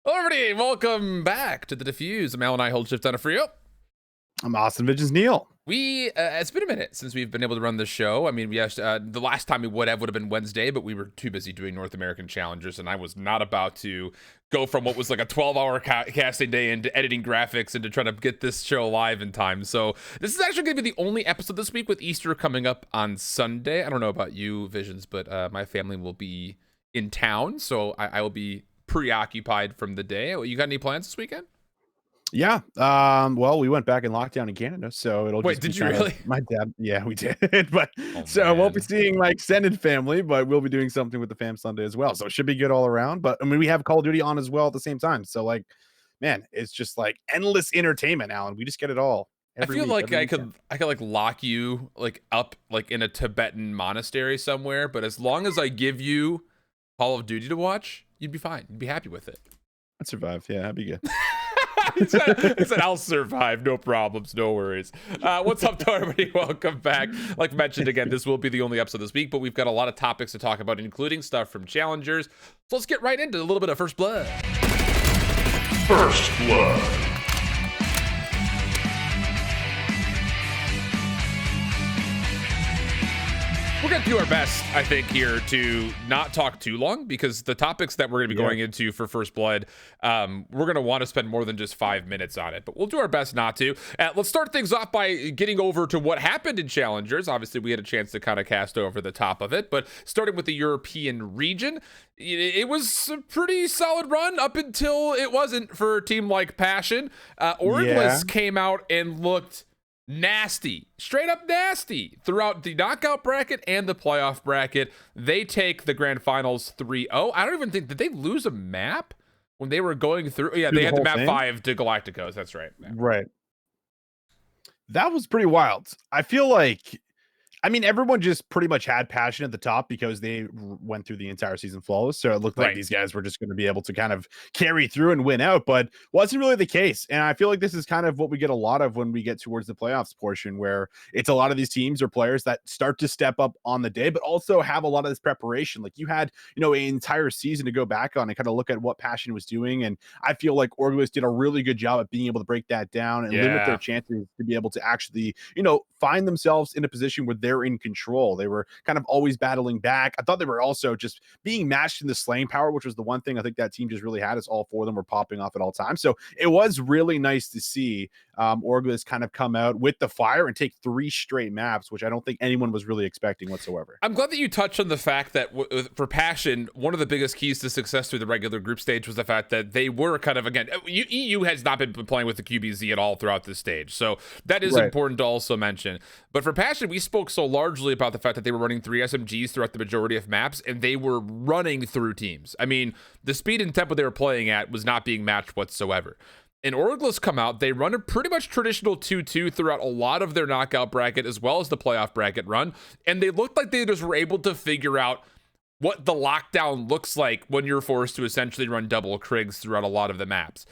Hello, everybody. Welcome back to the Defuse. I'm Alan IHOLDSHIFT on a Frio. I'm Austin Visions Neil. It's been a minute since we've been able to run this show. I mean, the last time we would have been Wednesday, but we were too busy doing North American Challengers, and I was not about to go from what was like a 12-hour casting day into editing graphics and to try to get this show live in time. So this is actually going to be the only episode this week with Easter coming up on Sunday. I don't know about you, Visions, but my family will be in town, so I will be preoccupied from the day. You got any plans this weekend? Yeah. Well, we went back in lockdown in Canada, so it'll Wait, just be did you really? my dad. Yeah, we did. But Oh, so I won't be man. seeing my extended family, but we'll be doing something with the fam Sunday as well. So it should be good all around. But I mean, we have Call of Duty on as well at the same time. So like, man, it's just like endless entertainment, Alan. We just get it all I every feel week. like Every I weekend. could like lock you like up like in a Tibetan monastery somewhere, but as long as I give you Call of Duty to watch, you'd be fine. You'd be happy with it. I'd survive. Yeah, that'd be good. he said, I'll survive. No problems. No worries. What's up, to everybody? Welcome back. Like mentioned again, this will be the only episode this week, but we've got a lot of topics to talk about, including stuff from challengers. So let's get right into a little bit of First Blood. First Blood. We're going to do our best, I think, here to not talk too long, because the topics that we're going to be going into for First Blood, we're going to want to spend more than just 5 minutes on it, but we'll do our best not to. Let's start things off by getting over to what happened in Challengers. Obviously, we had a chance to kind of cast over the top of it, but starting with the European region, it was a pretty solid run up until it wasn't for a team like Passion. Orgless came out and looked nasty, straight up nasty throughout the knockout bracket and the playoff bracket. They take the grand finals 3-0. I don't even think, did they lose a map when they were going through? Yeah, they had the map 5 to Galacticos. That's right. Yeah. Right. That was pretty wild. I feel like, I mean, everyone just pretty much had Passion at the top because they went through the entire season flawless. So it looked like these guys were just going to be able to kind of carry through and win out, but wasn't really the case. And I feel like this is kind of what we get a lot of when we get towards the playoffs portion, where it's a lot of these teams or players that start to step up on the day, but also have a lot of this preparation. Like you had, an entire season to go back on and kind of look at what Passion was doing. And I feel like Orgless did a really good job at being able to break that down and limit their chances to be able to actually, find themselves in a position where they're in control. They were kind of always battling back. I thought they were also just being matched in the slaying power, which was the one thing I think that team just really had, is all four of them were popping off at all times. So it was really nice to see Orgless kind of come out with the fire and take 3 straight maps, which I don't think anyone was really expecting whatsoever. I'm glad that you touched on the fact that for Passion, one of the biggest keys to success through the regular group stage was the fact that they were kind of, again, EU has not been playing with the QBZ at all throughout this stage. So that is important to also mention. But for Passion, we spoke so largely about the fact that they were running 3 SMGs throughout the majority of maps, and they were running through teams. I mean, the speed and tempo they were playing at was not being matched whatsoever. And Orgless come out, they run a pretty much traditional 2-2 throughout a lot of their knockout bracket as well as the playoff bracket run. And they looked like they just were able to figure out what the lockdown looks like when you're forced to essentially run double Krigs throughout a lot of the maps.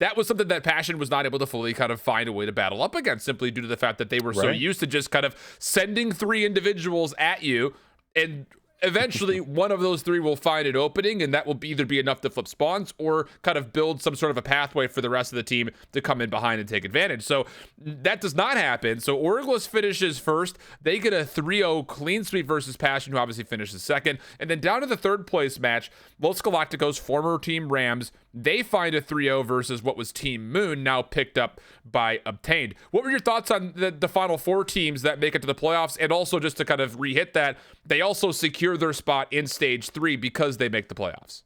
That was something that Passion was not able to fully kind of find a way to battle up against, simply due to the fact that they were so used to just kind of sending 3 individuals at you, and eventually one of those 3 will find an opening, and that will either be enough to flip spawns or kind of build some sort of a pathway for the rest of the team to come in behind and take advantage. So that does not happen. So Orgless finishes first. They get a 3-0 clean sweep versus Passion, who obviously finishes second. And then down to the 3rd place match, Los Galacticos, former Team Rams, they find a 3-0 versus what was Team Moon, now picked up by Obtained. What were your thoughts on the final 4 teams that make it to the playoffs? And also, just to kind of re-hit that, they also secure their spot in stage 3 because they make the playoffs.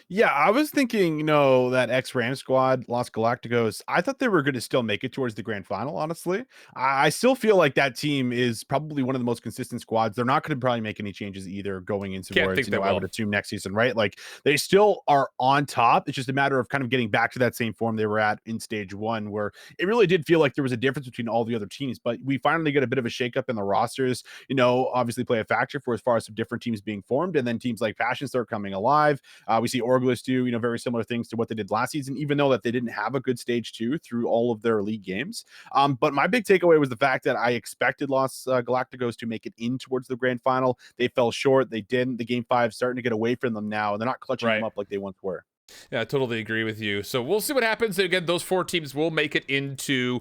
Yeah, I was thinking, that ex-Ram squad, Los Galacticos, I thought they were going to still make it towards the grand final, honestly. I still feel like that team is probably one of the most consistent squads. They're not going to probably make any changes either going into towards, I would assume next season, right? Like, they still are on top. It's just a matter of kind of getting back to that same form they were at in stage 1, where it really did feel like there was a difference between all the other teams. But we finally get a bit of a shakeup in the rosters, obviously play a factor for as far as some different teams being formed. And then teams like Passion start coming alive. We see Orgless do, very similar things to what they did last season, even though that they didn't have a good stage 2 through all of their league games. But my big takeaway was the fact that I expected Los Galacticos to make it in towards the grand final. They fell short. They didn't. The game 5 starting to get away from them now, and they're not clutching them up like they once were. Yeah, I totally agree with you. So we'll see what happens. Again, those 4 teams will make it into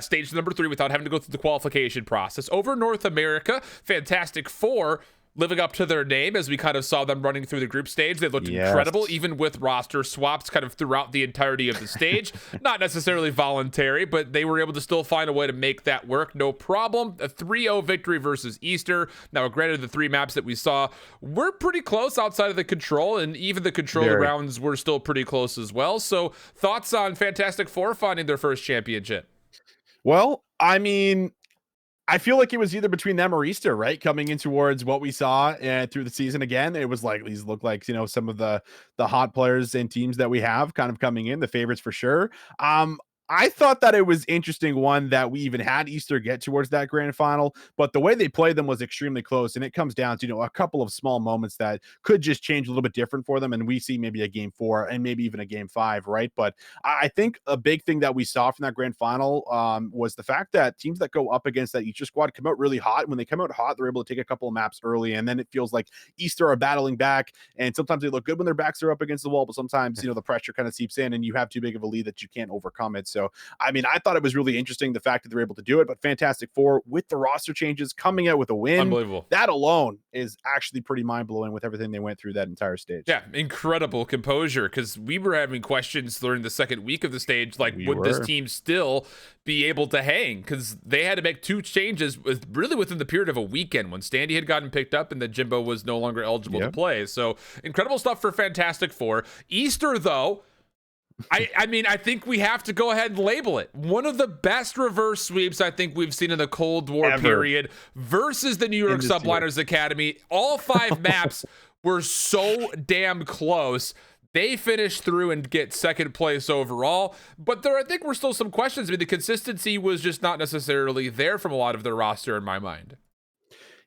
stage number 3 without having to go through the qualification process. Over North America, Fantastic Four living up to their name as we kind of saw them running through the group stage. They looked incredible, even with roster swaps kind of throughout the entirety of the stage. Not necessarily voluntary, but they were able to still find a way to make that work. No problem. A 3-0 victory versus Easter. Now, granted, the 3 maps that we saw were pretty close outside of the control, and even the control rounds were still pretty close as well. So thoughts on Fantastic Four finding their first championship? Well, I mean, I feel like it was either between them or Easter, right? Coming in towards what we saw through the season again, it was like these look like, you know, some of the hot players and teams that we have kind of coming in, the favorites for sure. I thought that it was interesting, one, that we even had Easter get towards that grand final, but the way they played them was extremely close. And it comes down to, you know, a couple of small moments that could just change a little bit different for them. And we see maybe a game 4 and maybe even a game 5, right? But I think a big thing that we saw from that grand final was the fact that teams that go up against that Easter squad come out really hot. When they come out hot, they're able to take a couple of maps early. And then it feels like Easter are battling back. And sometimes they look good when their backs are up against the wall, but sometimes, you know, the pressure kind of seeps in and you have too big of a lead that you can't overcome it. So, I mean, I thought it was really interesting, the fact that they're able to do it, but Fantastic Four with the roster changes coming out with a win. Unbelievable. That alone is actually pretty mind blowing with everything they went through that entire stage. Yeah, incredible composure, because we were having questions during the second week of the stage, like would this team still be able to hang? Because they had to make 2 changes really within the period of a weekend when Standy had gotten picked up and then Jimbo was no longer eligible to play. So incredible stuff for Fantastic Four. Easter, though, I mean, I think we have to go ahead and label it one of the best reverse sweeps I think we've seen in the Cold War period versus the New York Subliners Academy. All 5 maps were so damn close. They finished through and get second place overall, but I think we're still some questions. I mean, the consistency was just not necessarily there from a lot of their roster in my mind.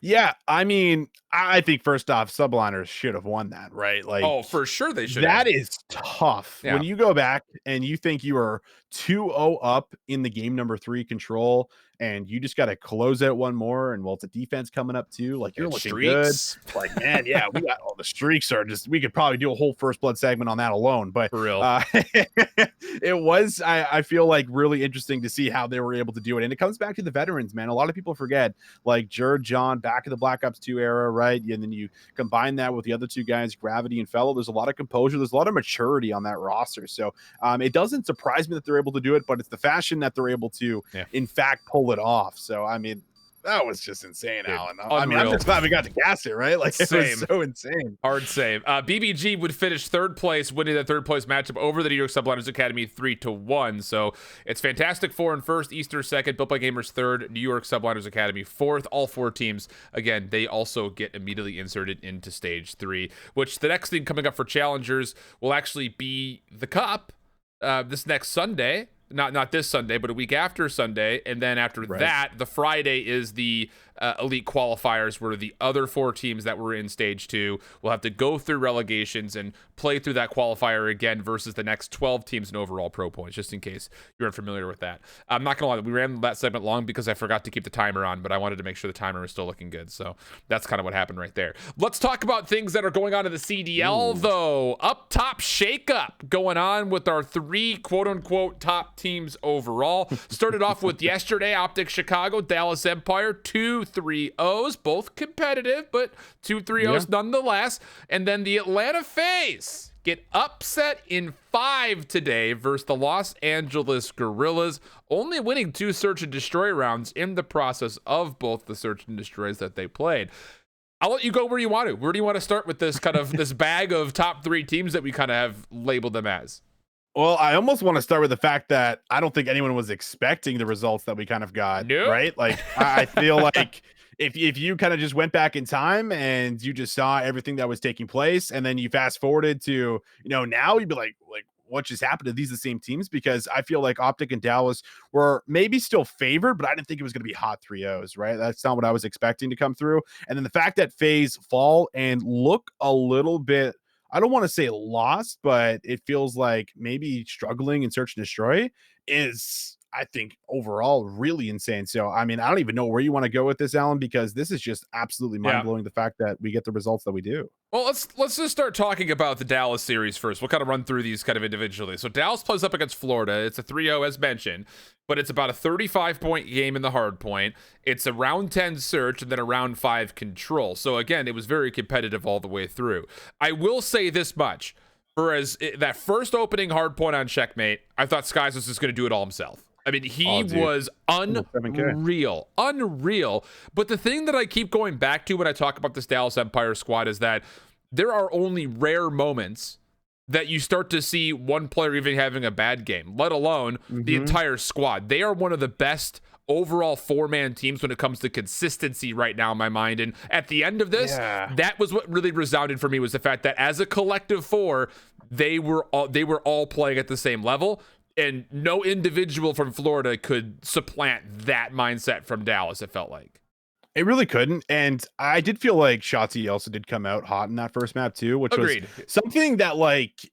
Yeah, I mean, I think first off, Subliners should have won that, right? Like, oh, for sure they should. That is tough. Yeah. When you go back and you think you are 2-0 up in the game number 3 control, and you just got to close out one more, and well, it's a defense coming up too. Like, you're looking streaks. Good. Like, man, yeah, we got all the streaks are just. We could probably do a whole First Blood segment on that alone. But for real, it was. I feel like really interesting to see how they were able to do it, and it comes back to the veterans, man. A lot of people forget, like Jared John back in the Black Ops 2 era, right? And then you combine that with the other 2 guys, Gravity and Fellow. There's a lot of composure. There's a lot of maturity on that roster. So it doesn't surprise me that they're able to do it, but it's the fashion that they're able to, in fact, pull it off. So, I mean, that was just insane, dude, Alan. I mean, I'm just glad we got to gas it, right? Like, it was so insane. Hard save. BBG would finish 3rd place, winning that 3rd place matchup over the New York Subliners Academy 3-1. So it's Fantastic Four in 1st, Easter 2nd, Built by Gamers 3rd, New York Subliners Academy 4th. All 4 teams, again, they also get immediately inserted into stage 3, which the next thing coming up for challengers will actually be the Cup this next Sunday. Not this Sunday, but a week after Sunday. And then after that, the Friday is the elite qualifiers, where the other 4 teams that were in stage 2 will have to go through relegations and play through that qualifier again versus the next 12 teams in overall pro points, just in case you're unfamiliar with that. I'm not gonna lie, we ran that segment long because I forgot to keep the timer on, but I wanted to make sure the timer was still looking good. So that's kind of what happened right there. Let's talk about things that are going on in the CDL though. Up top shakeup going on with our 3 quote unquote top teams overall. Started off with yesterday, OpTic Chicago, Dallas Empire, 2 3-0s, both competitive, but 2 3-0s nonetheless. And then the Atlanta FaZe get upset in 5 today versus the Los Angeles Guerrillas, only winning 2 search and destroy rounds in the process of both the search and destroys that they played. I'll let you go where you want to. Where do you want to start with this kind of this bag of top 3 teams that we kind of have labeled them as? Well, I almost want to start with the fact that I don't think anyone was expecting the results that we kind of got, right? Like, I feel like if you kind of just went back in time and you just saw everything that was taking place, and then you fast forwarded to, you know, now you'd be like, what just happened to these the same teams? Because I feel like OpTic and Dallas were maybe still favored, but I didn't think it was going to be hot 3-0s, right? That's not what I was expecting to come through. And then the fact that FaZe fall and look a little bit, I don't want to say lost, but it feels like maybe struggling in search and destroy is I think overall really insane. So, I mean, I don't even know where you want to go with this, Alan, because this is just absolutely mind blowing. The fact that we get the results that we do. Well, let's just start talking about the Dallas series first. We'll kind of run through these kind of individually. So Dallas plays up against Florida. It's a 3-0 as mentioned, but it's about a 35-point game in the hard point. It's a round 10 search and then a round 5 control. So again, it was very competitive all the way through. I will say this much. Whereas that first opening hard point on Checkmate, I thought Skies was just going to do it all himself. I mean, he was unreal. But the thing that I keep going back to when I talk about this Dallas Empire squad is that there are only rare moments that you start to see one player even having a bad game, let alone the entire squad. They are one of the best overall 4-man teams when it comes to consistency right now in my mind. And at the end of this, that was what really resounded for me, was the fact that as a collective 4, they were all playing at the same level. And no individual from Florida could supplant that mindset from Dallas, it felt like. It really couldn't. And I did feel like Shotzi also did come out hot in that first map too, which was something that, like,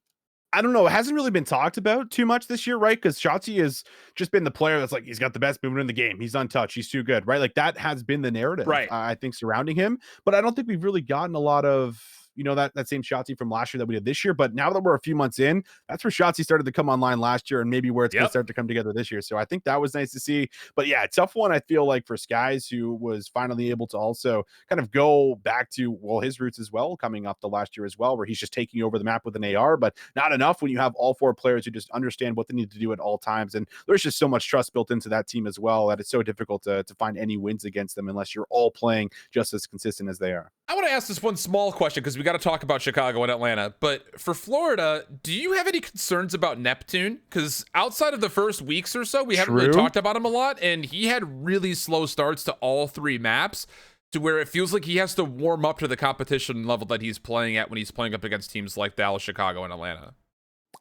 I don't know, it hasn't really been talked about too much this year, right? Because Shotzi has just been the player that's like, he's got the best movement in the game. He's untouched. He's too good, right? Like, that has been the narrative, right? I think, surrounding him. But I don't think we've really gotten a lot of, you know, that same Shotzi from last year that we did this year. But now that we're a few months in, that's where Shotzi started to come online last year, and maybe where it's going to start to come together this year. So I think that was nice to see. But yeah, tough one, I feel like, for Skies, who was finally able to also kind of go back to, well, his roots as well, coming off the last year as well, where he's just taking over the map with an AR, but not enough when you have all 4 players who just understand what they need to do at all times. And there's just so much trust built into that team as well, that it's so difficult to find any wins against them unless you're all playing just as consistent as they are. I want to ask this one small question, because we got to talk about Chicago and Atlanta. But for Florida, do you have any concerns about Neptune? Because outside of the first weeks or so, we haven't really talked about him a lot. And he had really slow starts to all 3 maps, to where it feels like he has to warm up to the competition level that he's playing at when he's playing up against teams like Dallas, Chicago, and Atlanta.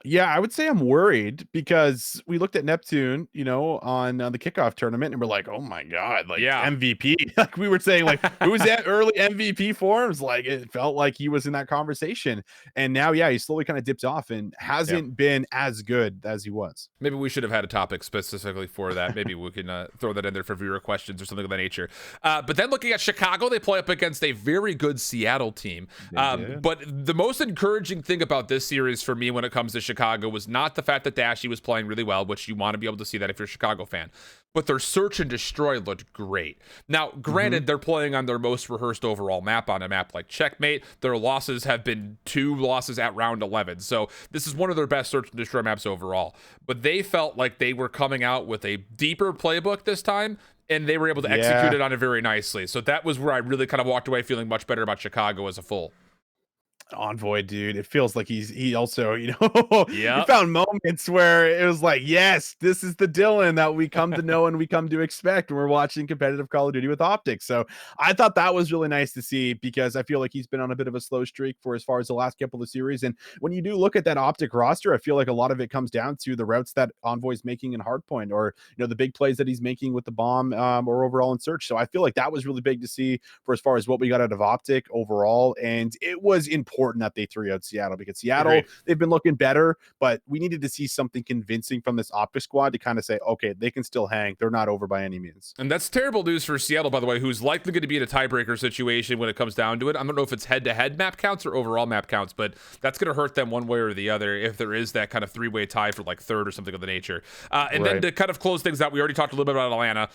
Yeah, I would say I'm worried, because we looked at Neptune, you know, on the kickoff tournament, and we're like, oh my God, like, MVP. Like, we were saying, like, who's that early MVP forms? Like, it felt like he was in that conversation. And now, yeah, he slowly kind of dips off and hasn't been as good as he was. Maybe we should have had a topic specifically for that. Maybe we can throw that in there for viewer questions or something of that nature. But then looking at Chicago, they play up against a very good Seattle team. But the most encouraging thing about this series for me when it comes to Chicago was not the fact that Dashy was playing really well, which you want to be able to see that if you're a Chicago fan, but their search and destroy looked great. Now, granted, they're playing on their most rehearsed overall map, on a map like Checkmate. Their losses have been 2 losses at round 11. So this is one of their best search and destroy maps overall. But they felt like they were coming out with a deeper playbook this time, and they were able to execute it on it very nicely. So that was where I really kind of walked away feeling much better about Chicago as a full. Envoy, dude, it feels like he also, you know, he found moments where it was like, yes, this is the Dylan that we come to know and we come to expect when we're watching competitive Call of Duty with OpTic. So I thought that was really nice to see, because I feel like he's been on a bit of a slow streak for as far as the last couple of series. And when you do look at that OpTic roster, I feel like a lot of it comes down to the routes that Envoy's making in hardpoint, or, you know, the big plays that he's making with the bomb, or overall in search. So I feel like that was really big to see for as far as what we got out of OpTic overall. And it was important that they 3-0'd Seattle, because Seattle, they've been looking better, but we needed to see something convincing from this OpTic squad to kind of say, okay, they can still hang. They're not over by any means. And that's terrible news for Seattle, by the way, who's likely going to be in a tiebreaker situation when it comes down to it. I don't know if it's head-to-head map counts or overall map counts, but that's going to hurt them one way or the other if there is that kind of 3-way tie for like 3rd or something of the nature. And then to kind of close things out, we already talked a little bit about Atlanta.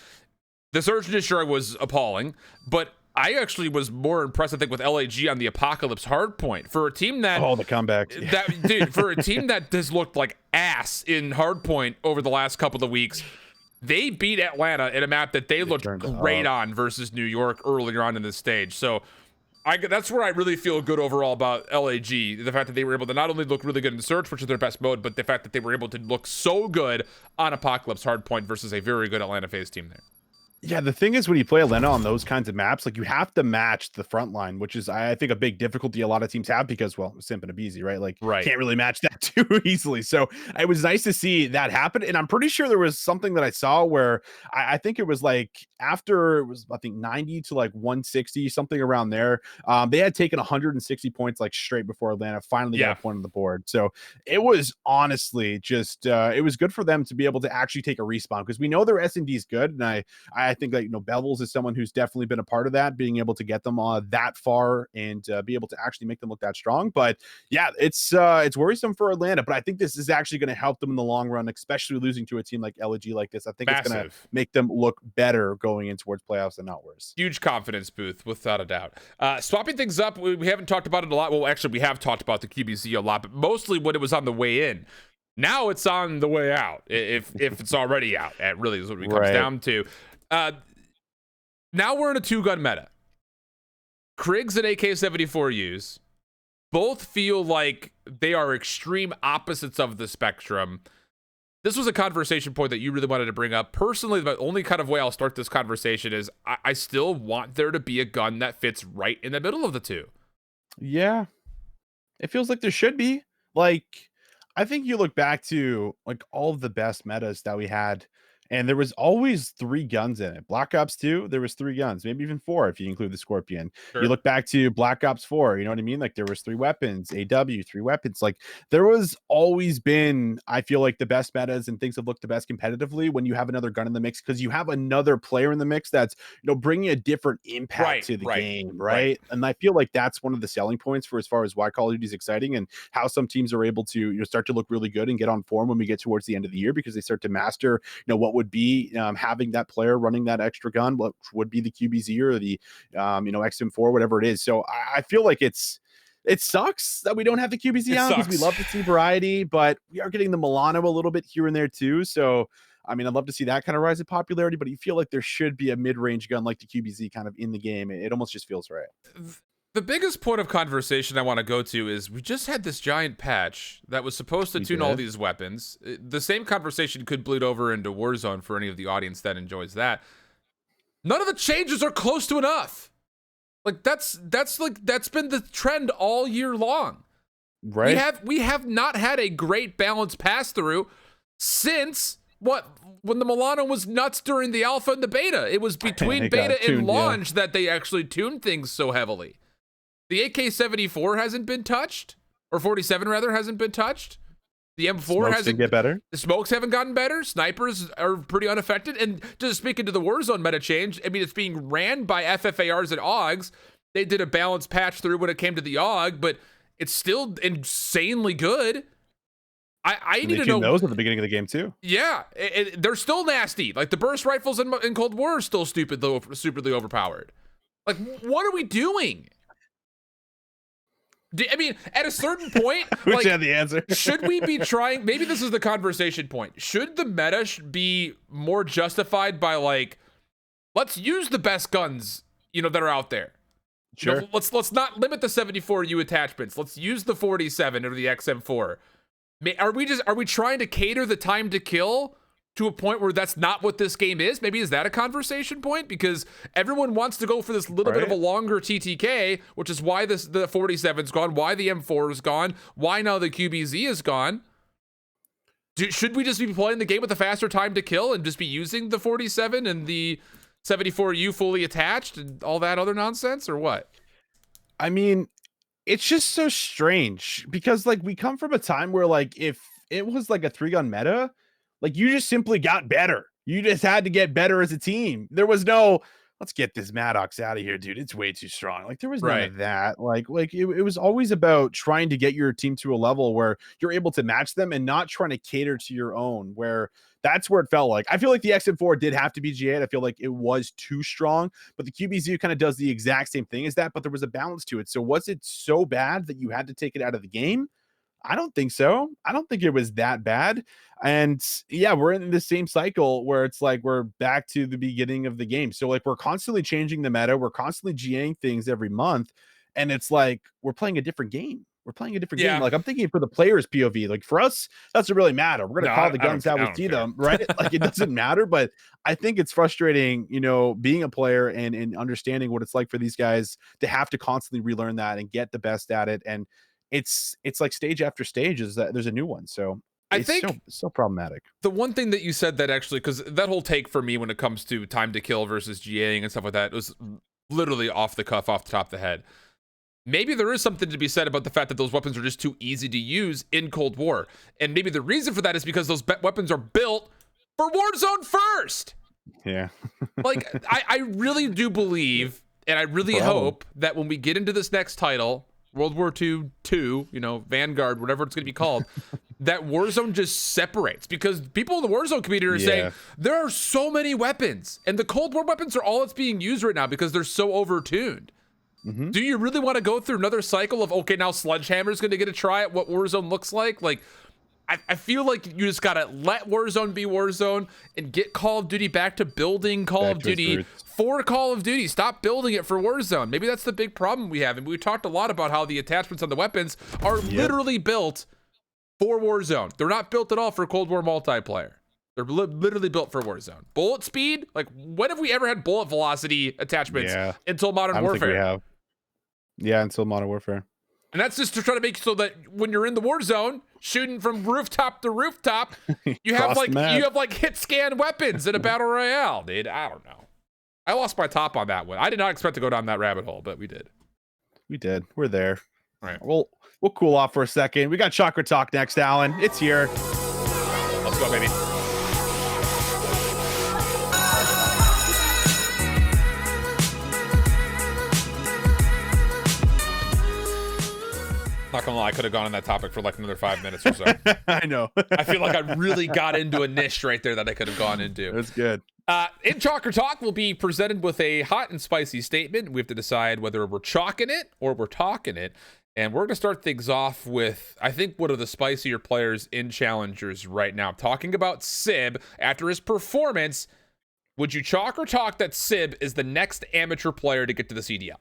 The search and destroy was appalling, but I actually was more impressed, I think, with LAG on the Apocalypse hardpoint. For a team that... Oh, the comeback. Dude, for a team that has looked like ass in hardpoint over the last couple of weeks, they beat Atlanta in a map that they looked great on versus New York earlier on in this stage. So that's where I really feel good overall about LAG. The fact that they were able to not only look really good in the search, which is their best mode, but the fact that they were able to look so good on Apocalypse hardpoint versus a very good Atlanta FaZe team there. Yeah, the thing is when you play Atlanta on those kinds of maps, like you have to match the front line, which is I think a big difficulty a lot of teams have because, well, Simp and Abizi, right? Like can't really match that too easily. So it was nice to see that happen. And I'm pretty sure there was something that I saw where I think it was like after it was, I think 90 to like 160, something around there. They had taken 160 points like straight before Atlanta finally got a point on the board. So it was honestly just it was good for them to be able to actually take a respawn because we know their S&D is good. And I think that, you know, Bevels is someone who's definitely been a part of that, being able to get them that far and be able to actually make them look that strong. But yeah, it's worrisome for Atlanta, but I think this is actually going to help them in the long run, especially losing to a team like LG like this. I think it's going to make them look better going in towards playoffs and not worse. Huge confidence boost, without a doubt. Swapping things up, we haven't talked about it a lot. Well, actually, we have talked about the QBZ a lot, but mostly when it was on the way in. Now it's on the way out, if it's already out. That really is what it comes down to. Now we're in a two-gun meta. Krigs and AK-74Us both feel like they are extreme opposites of the spectrum. This was a conversation point that you really wanted to bring up. Personally, the only kind of way I'll start this conversation is I still want there to be a gun that fits right in the middle of the two. Yeah. It feels like there should be. Like, I think you look back to like all of the best metas that we had, and there was always 3 guns in it. Black Ops 2, there was 3 guns, maybe even 4 if you include the Scorpion. Sure. You look back to Black Ops 4, you know what I mean? Like there was 3 weapons, AW, 3 weapons. Like there was always been, I feel like the best metas and things have looked the best competitively when you have another gun in the mix because you have another player in the mix that's, you know, bringing a different impact to the game, right? And I feel like that's one of the selling points for as far as why Call of Duty is exciting and how some teams are able to, you know, start to look really good and get on form when we get towards the end of the year because they start to master, you know, what would be having that player running that extra gun, what would be the QBZ or the you know, XM4, whatever it is. So I feel like it sucks that we don't have the QBZ on because we love to see variety, but we are getting the Milano a little bit here and there too. So I mean, I'd love to see that kind of rise in popularity, but you feel like there should be a mid-range gun like the QBZ kind of in the game. It almost just feels right. The biggest point of conversation I want to go to is we just had this giant patch that was supposed to tune all these weapons. The same conversation could bleed over into Warzone for any of the audience that enjoys that. None of the changes are close to enough. Like that's been the trend all year long. Right. We have not had a great balanced pass through since when the Milano was nuts during the alpha and the beta. It was between beta and launch that they actually tuned things so heavily. The AK-74 hasn't been touched, or 47 rather hasn't been touched. The M4 hasn't get better. The smokes haven't gotten better. Snipers are pretty unaffected. And just speaking to the Warzone meta change, I mean, it's being ran by FFARs and AUGs. They did a balanced patch through when it came to the AUG, but it's still insanely good. I need to know those at the beginning of the game too. Yeah, they're still nasty. Like the burst rifles in Cold War are still stupidly overpowered. Like, what are we doing? I mean, at a certain point, like, had the answer. Should we be trying? Maybe this is the conversation point. Should the meta be more justified by like, let's use the best guns, you know, that are out there. Sure. You know, let's not limit the 74U attachments. Let's use the 47 or the XM4. Are we trying to cater the time to kill to a point where that's not what this game is? Maybe is that a conversation point? Because everyone wants to go for this little bit of a longer TTK, which is why the 47's gone, why the M4 is gone, why now the QBZ is gone. Should we just be playing the game with a faster time to kill and just be using the 47 and the 74U fully attached and all that other nonsense, or what? I mean, it's just so strange because like we come from a time where like if it was like a 3-gun meta, like you just simply got better. You just had to get better as a team. There was no, let's get this Maddox out of here, dude. It's way too strong. Like there was none of that. Like it was always about trying to get your team to a level where you're able to match them and not trying to cater to your own, where that's where it felt like. I feel like the XM4 did have to be G8. I feel like it was too strong, but the QBZ kind of does the exact same thing as that, but there was a balance to it. So was it so bad that you had to take it out of the game? I don't think so. I don't think it was that bad. And yeah, we're in the same cycle where it's like we're back to the beginning of the game. So like we're constantly changing the meta. We're constantly GAing things every month. And it's like we're playing a different game. we're playing a different game. Like I'm thinking for the player's POV, like for us, doesn't really matter. We're going to call the guns out, we see them, right? Like it doesn't matter, but I think it's frustrating, you know, being a player and understanding what it's like for these guys to have to constantly relearn that and get the best at it. And it's like stage after stage is that there's a new one. So I think so problematic. The one thing that you said that actually, because that whole take for me when it comes to time to kill versus GAing and stuff like that was literally off the cuff, off the top of the head. Maybe there is something to be said about the fact that those weapons are just too easy to use in Cold War. And maybe the reason for that is because those weapons are built for Warzone first. Yeah. Like, I really do believe, and I really hope that when we get into this next title, World War II 2, you know, Vanguard, whatever it's going to be called, that Warzone just separates, because people in the Warzone community are saying there are so many weapons, and the Cold War weapons are all that's being used right now because they're so overtuned. Do you really want to go through another cycle of, okay, now Sledgehammer's going to get a try at what Warzone looks like? Like, I feel like you just got to let Warzone be Warzone and get Call of Duty back to building Call of Duty for Call of Duty. Stop building it for Warzone. Maybe that's the big problem we have. And we talked a lot about how the attachments on the weapons are literally built for Warzone. They're not built at all for Cold War multiplayer. They're literally built for Warzone. Bullet speed? Like, when have we ever had bullet velocity attachments until Modern Warfare? Think we have. Yeah, until Modern Warfare. And that's just to try to make so that when you're in the war zone, shooting from rooftop to rooftop, you have like hit scan weapons in a battle royale, dude. I don't know. I lost my top on that one. I did not expect to go down that rabbit hole, but we did. We did. We're there. All right. We'll cool off for a second. We got Chakra Talk next, Alan. It's here. Let's go, baby. Not gonna lie, I could have gone on that topic for like another 5 minutes or so. I know. I feel like I really got into a niche right there that I could have gone into. That's good. In Chalker Talk, we'll be presented with a hot and spicy statement. We have to decide whether we're chalking it or we're talking it. And we're going to start things off with, I think, one of the spicier players in Challengers right now. Talking about Sib after his performance. Would you chalk or talk that Sib is the next amateur player to get to the CDL?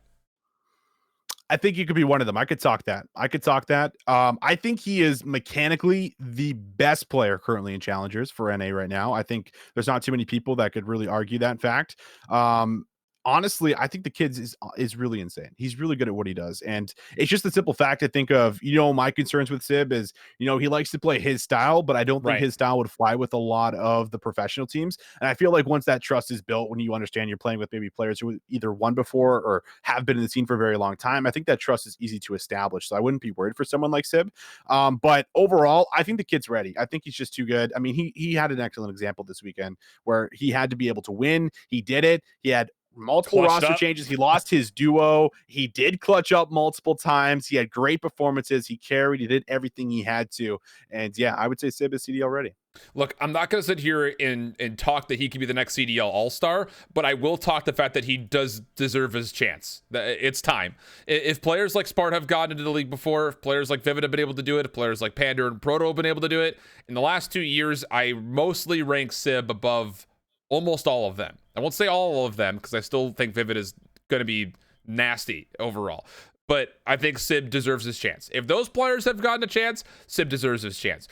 I think he could be one of them. I could talk that. I think he is mechanically the best player currently in Challengers for NA right now. I think there's not too many people that could really argue that fact. Honestly, I think the kid is really insane. He's really good at what he does. And it's just the simple fact I think of, you know, my concerns with Sib is, you know, he likes to play his style, but I don't think his style would fly with a lot of the professional teams. And I feel like once that trust is built, when you understand you're playing with maybe players who either won before or have been in the scene for a very long time, I think that trust is easy to establish. So I wouldn't be worried for someone like Sib. But overall, I think the kid's ready. I think he's just too good. I mean, he had an excellent example this weekend where he had to be able to win. He did it. He had multiple roster changes. He lost his duo. He did clutch up multiple times. He had great performances. He carried. He did everything he had to. And yeah, I would say Sib is CDL ready. Look, I'm not going to sit here and talk that he could be the next CDL All-Star, but I will talk the fact that he does deserve his chance. It's time. If players like Spart have gotten into the league before, if players like Vivid have been able to do it, if players like Panda and Proto have been able to do it, in the last 2 years, I mostly rank Sib above almost all of them. I won't say all of them because I still think Vivid is going to be nasty overall. But I think Sib deserves his chance. If those players have gotten a chance, Sib deserves his chance.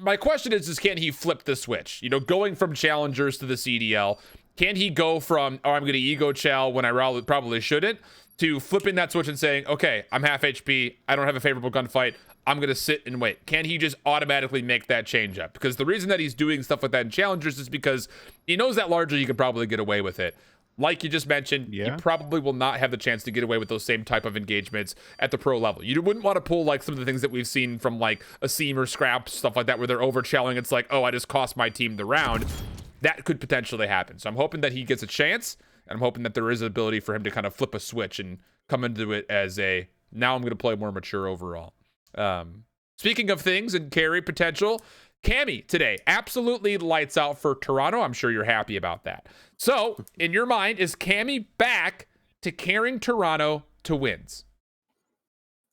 My question is can he flip the switch? You know, going from Challengers to the CDL, can he go from, oh, I'm going to ego chow when I probably shouldn't, to flipping that switch and saying, okay, I'm half HP, I don't have a favorable gunfight, I'm going to sit and wait? Can he just automatically make that change up? Because the reason that he's doing stuff like that in Challengers is because he knows that largely you can probably get away with it. Like you just mentioned, you probably will not have the chance to get away with those same type of engagements at the pro level. You wouldn't want to pull like some of the things that we've seen from like a Seam or Scraps, stuff like that, where they're over-challing. It's like, oh, I just cost my team the round. That could potentially happen. So I'm hoping that he gets a chance, and I'm hoping that there is an ability for him to kind of flip a switch and come into it as a, now I'm going to play more mature overall. Speaking of things and carry potential, Cammy today absolutely lights out for Toronto. I'm sure you're happy about that. So in your mind, is Cammy back to carrying Toronto to wins?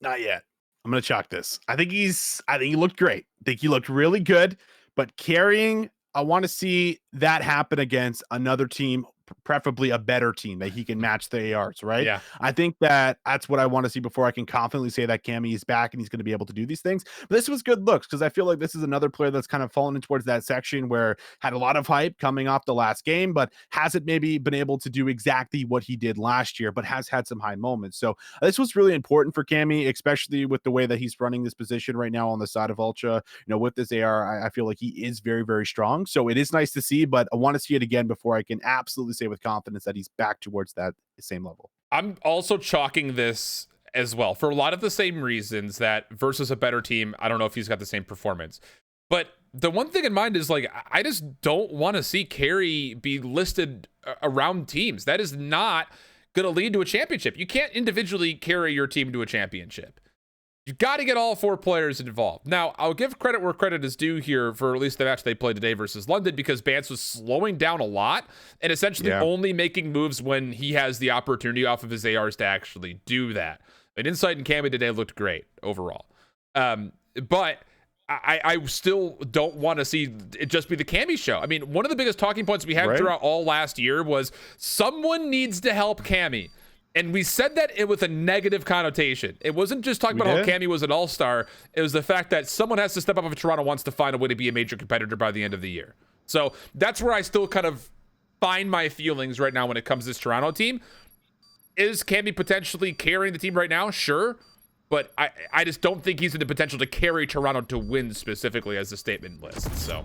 Not yet. I'm gonna chalk this. I think he looked great. I think he looked really good, but carrying, I want to see that happen against another team, preferably a better team that he can match the ARs, right? Yeah. I think that's what I want to see before I can confidently say that Cammy is back and he's going to be able to do these things. But this was good looks because I feel like this is another player that's kind of fallen in towards that section where had a lot of hype coming off the last game, but hasn't maybe been able to do exactly what he did last year, but has had some high moments. So this was really important for Cammy, especially with the way that he's running this position right now on the side of Ultra. With this AR, I feel like he is very, very strong. So it is nice to see, but I want to see it again before I can absolutely say with confidence that he's back towards that same level. I'm also chalking this as well for a lot of the same reasons that versus a better team. I don't know if he's got the same performance, but the one thing in mind is like, I just don't want to see carry be listed around teams. That is not going to lead to a championship. You can't individually carry your team to a championship. You got to get all 4 players involved. Now, I'll give credit where credit is due here for at least the match they played today versus London, because Bance was slowing down a lot and essentially only making moves when he has the opportunity off of his ARs to actually do that. And Insight and Cammy today looked great overall. But I still don't want to see it just be the Cammy show. I mean, one of the biggest talking points we had throughout all last year was someone needs to help Cammy. And we said that with a negative connotation. It wasn't just talking about how Cammy was an all-star. It was the fact that someone has to step up if Toronto wants to find a way to be a major competitor by the end of the year. So that's where I still kind of find my feelings right now when it comes to this Toronto team. Is Cammy potentially carrying the team right now? Sure. But I just don't think he's in the potential to carry Toronto to win specifically as the statement lists. So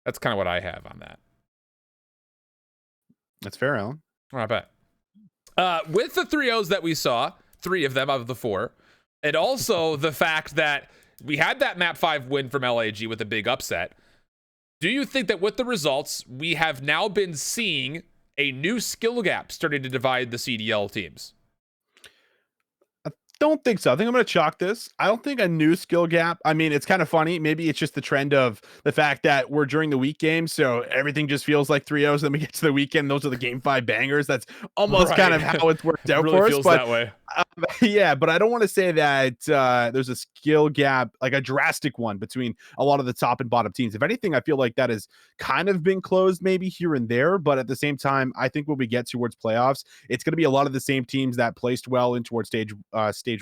that's kind of what I have on that. That's fair, Alan. I bet. With the 3-0s that we saw, 3 of them out of the 4, and also the fact that we had that map 5 win from LAG with a big upset, do you think that with the results, we have now been seeing a new skill gap starting to divide the CDL teams? Don't think so. I think I'm going to chalk this. I don't think a new skill gap. I mean, it's kind of funny. Maybe it's just the trend of the fact that we're during the week games, so everything just feels like 3-0s. Then we get to the weekend, those are the game 5 bangers. That's almost kind of how it's worked out really for us. Feels but that way. Yeah, but I don't want to say that there's a skill gap, like a drastic one between a lot of the top and bottom teams. If anything, I feel like that has kind of been closed maybe here and there. But at the same time, I think when we get towards playoffs, it's going to be a lot of the same teams that placed well in towards stage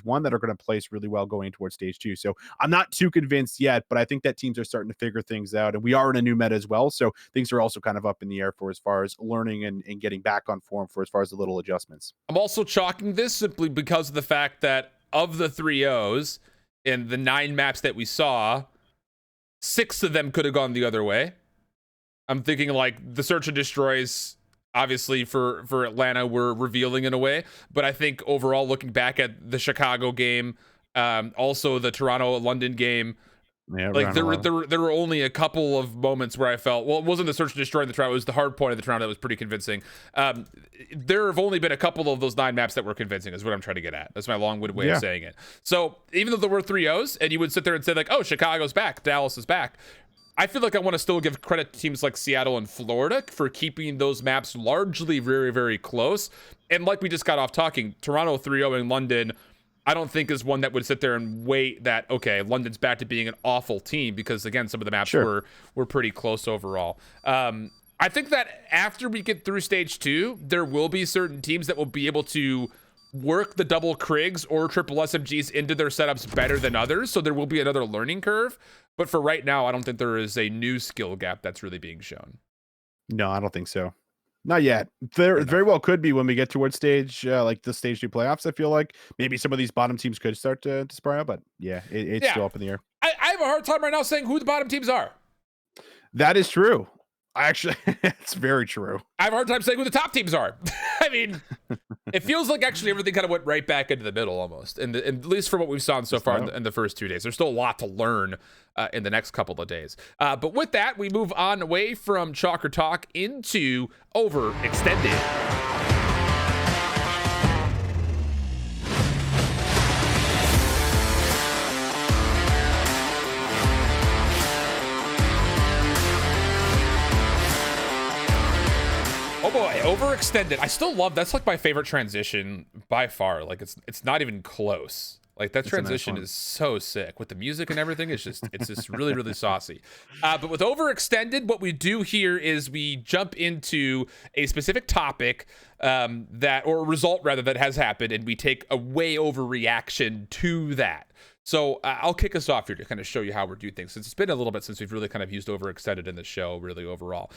1 that are going to place really well going towards stage 2. So I'm not too convinced yet, but I think that teams are starting to figure things out. And we are in a new meta as well. So things are also kind of up in the air for as far as learning and getting back on form for as far as the little adjustments. I'm also chalking this simply because of the fact that of the 3-0s in the 9 maps that we saw, 6 of them could have gone the other way. I'm thinking like the search and destroys, obviously for Atlanta, were revealing in a way, but I think overall, looking back at the Chicago game, also the Toronto-London game, like there were only a couple of moments where I felt, well, it wasn't the search and destroy in the Toronto, it was the hard point of the Toronto that was pretty convincing. There have only been a couple of those 9 maps that were convincing, is what I'm trying to get at. That's my long-winded way of saying it. So even though there were 3-0s, and you would sit there and say like, oh, Chicago's back, Dallas is back, I feel like I want to still give credit to teams like Seattle and Florida for keeping those maps largely very, very close. And like we just got off talking, Toronto 3-0 in London, I don't think is one that would sit there and wait that, okay, London's back to being an awful team, because again, some of the maps were pretty close overall. I think that after we get through stage 2, there will be certain teams that will be able to work the double Krigs or triple SMGs into their setups better than others. So there will be another learning curve. But for right now, I don't think there is a new skill gap that's really being shown. No, I don't think so. Not yet. There very well could be when we get towards stage like the stage 2 playoffs. I feel like maybe some of these bottom teams could start to spar out, but yeah, it's still up in the air. I have a hard time right now saying who the bottom teams are. That is true. Actually, it's very true. I have a hard time saying who the top teams are. I mean, it feels like actually everything kind of went right back into the middle almost, and at least for what we've seen so far in the first 2 days. There's still a lot to learn in the next couple of days. But with that, we move on away from Chalker Talk into Overextended. Oh boy, Overextended. I still love, that's like my favorite transition by far. Like it's not even close. Like that transition is so sick with the music and everything. It's just really, really saucy. But with Overextended, what we do here is we jump into a specific topic or result rather that has happened, and we take a way overreaction to that. So I'll kick us off here to kind of show you how we're doing things, since it's been a little bit since we've really kind of used Overextended in the show, really overall.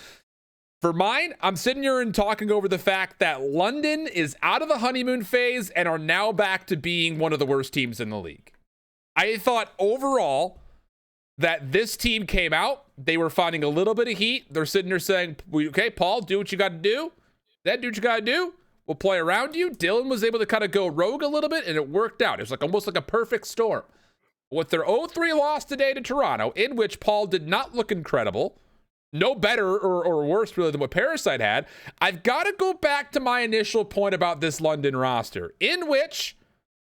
For mine, I'm sitting here and talking over the fact that London is out of the honeymoon phase and are now back to being one of the worst teams in the league. I thought overall that this team came out, they were finding a little bit of heat. They're sitting there saying, okay, Paul, do what you got to do. Then do what you got to do. We'll play around you. Dylan was able to kind of go rogue a little bit, and it worked out. It was like almost like a perfect storm. With their 0-3 loss today to Toronto, in which Paul did not look incredible, no better or worse really than what Parasite had, I've got to go back to my initial point about this London roster, in which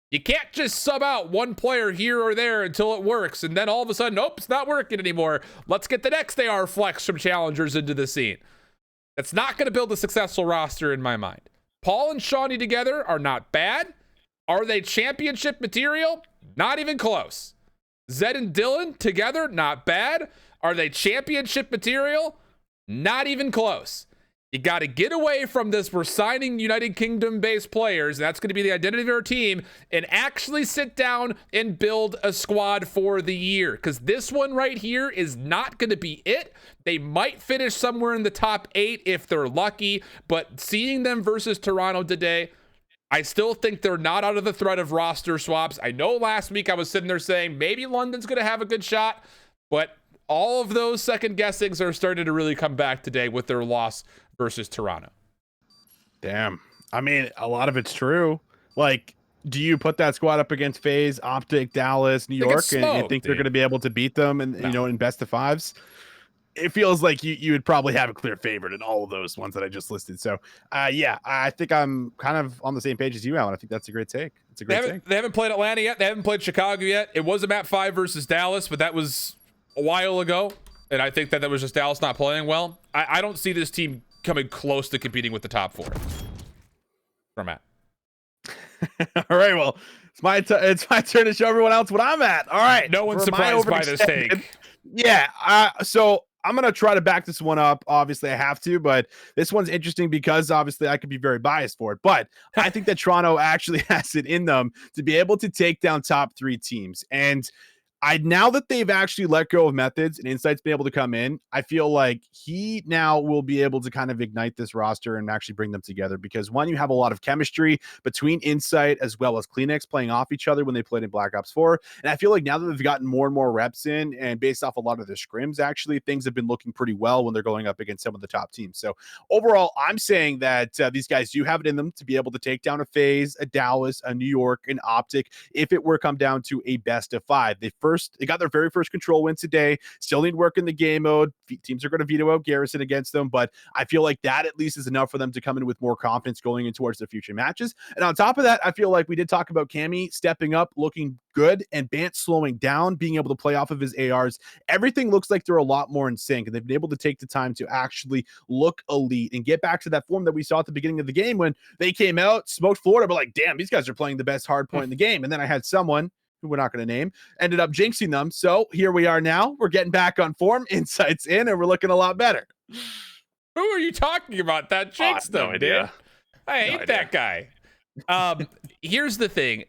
you can't just sub out one player here or there until it works, and then all of a sudden, nope, it's not working anymore. Let's get the next AR flex from challengers into the scene. That's not going to build a successful roster in my mind. Paul and Shawnee together are not bad. Are they championship material? Not even close. Zed and Dylan together, not bad. Are they championship material? Not even close. You got to get away from this. We're signing United Kingdom-based players, and that's going to be the identity of our team, and actually sit down and build a squad for the year, because this one right here is not going to be it. They might finish somewhere in the top 8 if they're lucky, but seeing them versus Toronto today, I still think they're not out of the threat of roster swaps. I know last week I was sitting there saying maybe London's going to have a good shot, but all of those second guessings are starting to really come back today with their loss versus Toronto. Damn. I mean, a lot of it's true. Like, do you put that squad up against FaZe, OpTic, Dallas, New York, and think they're going to be able to beat them and in best of fives? It feels like you would probably have a clear favorite in all of those ones that I just listed. So, yeah, I think I'm kind of on the same page as you, Alan. I think that's a great take. It's a great take. They haven't played Atlanta yet. They haven't played Chicago yet. It was a map 5 versus Dallas, but that was a while ago, and I think that was just Dallas not playing well. I don't see this team coming close to competing with the top 4. Where I'm at. All right, well, it's my turn to show everyone else what I'm at. All right, no one's surprised by this take. Yeah, so I'm going to try to back this one up. Obviously, I have to, but this one's interesting because obviously I could be very biased for it. But I think that Toronto actually has it in them to be able to take down top 3 teams. And now that they've actually let go of Methods and Insight's been able to come in, I feel like he now will be able to kind of ignite this roster and actually bring them together, because one, you have a lot of chemistry between Insight as well as Kleenex playing off each other when they played in Black Ops 4. And I feel like now that they've gotten more and more reps in, and based off a lot of their scrims, actually things have been looking pretty well when they're going up against some of the top teams. So overall, I'm saying that these guys do have it in them to be able to take down a FaZe, a Dallas, a New York, an OpTic, if it were come down to a best of 5. They got their very first control win today. Still need work in the game mode. Teams are going to veto out Garrison against them, but I feel like that at least is enough for them to come in with more confidence going in towards their future matches. And on top of that, I feel like we did talk about Cammy stepping up, looking good, and Bant slowing down, being able to play off of his ARs. Everything looks like they're a lot more in sync, and they've been able to take the time to actually look elite and get back to that form that we saw at the beginning of the game when they came out, smoked Florida, but like, damn, these guys are playing the best hard point in the game. And then I had someone who we're not going to name, ended up jinxing them. So here we are now. We're getting back on form. Insight's in, and we're looking a lot better. Who are you talking about that jinxed them, dude? I hate that guy. Here's the thing.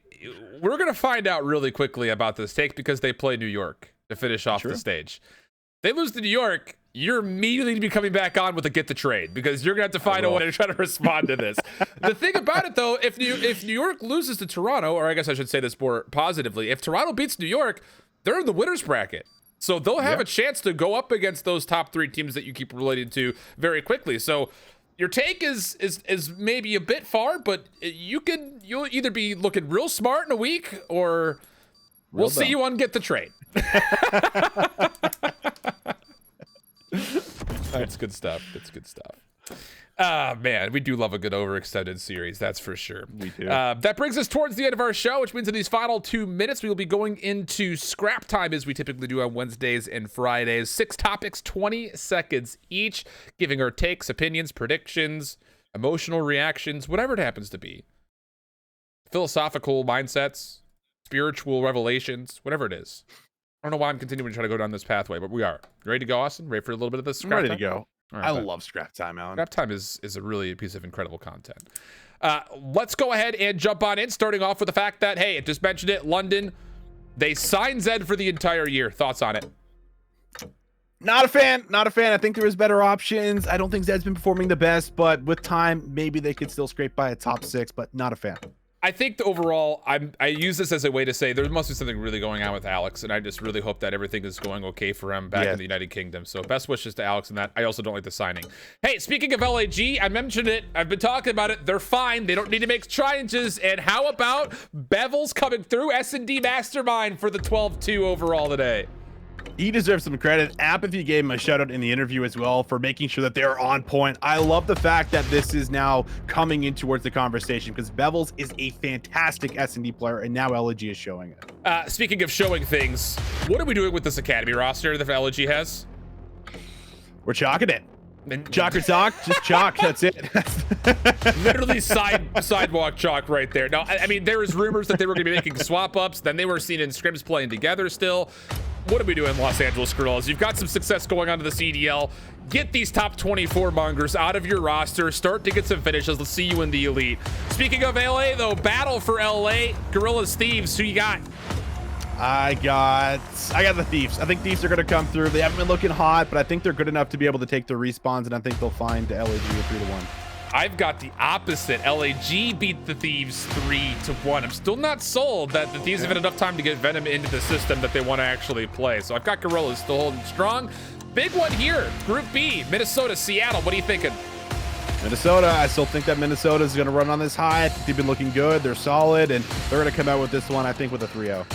We're going to find out really quickly about this take because they play New York to finish off the stage. They lose to New York, you're immediately to be coming back on with a get the trade, because you're going to have to find a way to try to respond to this. The thing about it, though, if New York loses to Toronto, or I guess I should say this more positively, if Toronto beats New York, they're in the winner's bracket. So they'll have a chance to go up against those top 3 teams that you keep relating to very quickly. So your take is maybe a bit far, but you'll either be looking real smart in a week, or we'll see you on get the trade. That's good stuff. That's good stuff. Man, we do love a good overextended series, that's for sure. We do. That brings us towards the end of our show, which means in these final 2 minutes, we will be going into scrap time as we typically do on Wednesdays and Fridays. 6 topics, 20 seconds each, giving our takes, opinions, predictions, emotional reactions, whatever it happens to be. Philosophical mindsets, spiritual revelations, whatever it is. I don't know why I'm continuing to try to go down this pathway, but we are. You ready to go, Austin? Ready for a little bit of this? I'm ready to go. Right, I love scrap time, Alan. Scrap time is a piece of incredible content. Let's go ahead and jump on in, starting off with the fact that, hey, I just mentioned it, London, they signed Zed for the entire year. Thoughts on it? Not a fan. Not a fan. I think there was better options. I don't think Zed's been performing the best, but with time, maybe they could still scrape by a top 6, but not a fan. I think overall, I use this as a way to say there must be something really going on with Alex, and I just really hope that everything is going okay for him back in the United Kingdom. So best wishes to Alex in that. I also don't like the signing. Hey, speaking of LAG, I mentioned it. I've been talking about it. They're fine. They don't need to make challenges. And how about Bevel's coming through S&D Mastermind for the 12-2 overall today? He deserves some credit. Apathy gave him a shout out in the interview as well for making sure that they're on point. I love the fact that this is now coming in towards the conversation because Bevels is a fantastic S&D player, and now LG is showing it. Speaking of showing things, what are we doing with this academy roster that LG has? We're chalking it. Chalk or talk, just chalk. That's it. Literally sidewalk chalk right there. Now, I mean, there was rumors that they were going to be making swap ups. Then they were seen in scrims playing together still. What are we doing, Los Angeles Gorillas? You've got some success going on to the CDL. Get these top 24 mongers out of your roster. Start to get some finishes. Let's see you in the elite. Speaking of LA, though, battle for LA. Gorillas Thieves. Who you got? I got the Thieves. I think Thieves are going to come through. They haven't been looking hot, but I think they're good enough to be able to take the respawns, and I think they'll find LAG a 3-1. I've got the opposite. LAG beat the Thieves 3-1. I'm still not sold that the Thieves have had enough time to get Venom into the system that they want to actually play. So I've got Gorillas still holding strong. Big one here. Group B, Minnesota, Seattle. What are you thinking? Minnesota, I still think that Minnesota is going to run on this high. I think they've been looking good. They're solid, and they're going to come out with this one, I think, with a 3-0.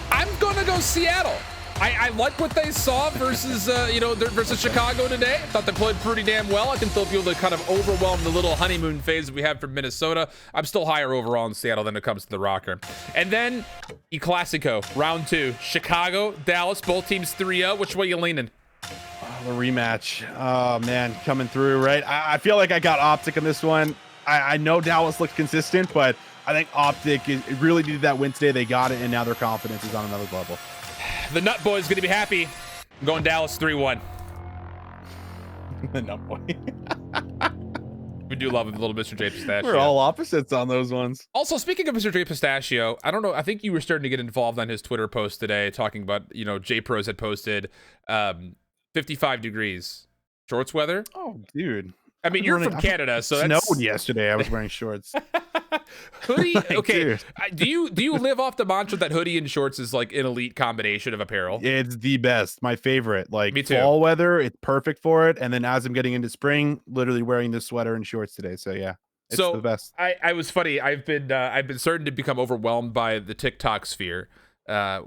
I'm going to go Seattle. I like what they saw versus, versus Chicago today. I thought they played pretty damn well. I think they'll be able to kind of overwhelm the little honeymoon phase we have from Minnesota. I'm still higher overall in Seattle than it comes to the rocker. And then, El Clasico, round 2. Chicago, Dallas, both teams 3-0. Which way you leaning? The rematch. Oh, man, coming through, right? I feel like I got OpTic on this one. I know Dallas looked consistent, but I think OpTic it really needed that win today. They got it, and now their confidence is on another level. The Nut Boy's going to be happy. I'm going Dallas 3-1. The Nut Boy. We do love a little Mr. J Pistachio. We're all opposites on those ones. Also, speaking of Mr. J Pistachio, I don't know. I think you were starting to get involved on his Twitter post today, talking about, J Pros had posted 55 degrees shorts weather. Oh, dude. I mean, you're from Canada, so it snowed yesterday. I was wearing shorts. Hoodie. Okay. Dude. Do you live off the mantra that hoodie and shorts is like an elite combination of apparel? It's the best. My favorite. Like Me too. Fall weather, it's perfect for it. And then as I'm getting into spring, literally wearing this sweater and shorts today. So yeah, it's the best. I was funny. I've been starting to become overwhelmed by the TikTok sphere,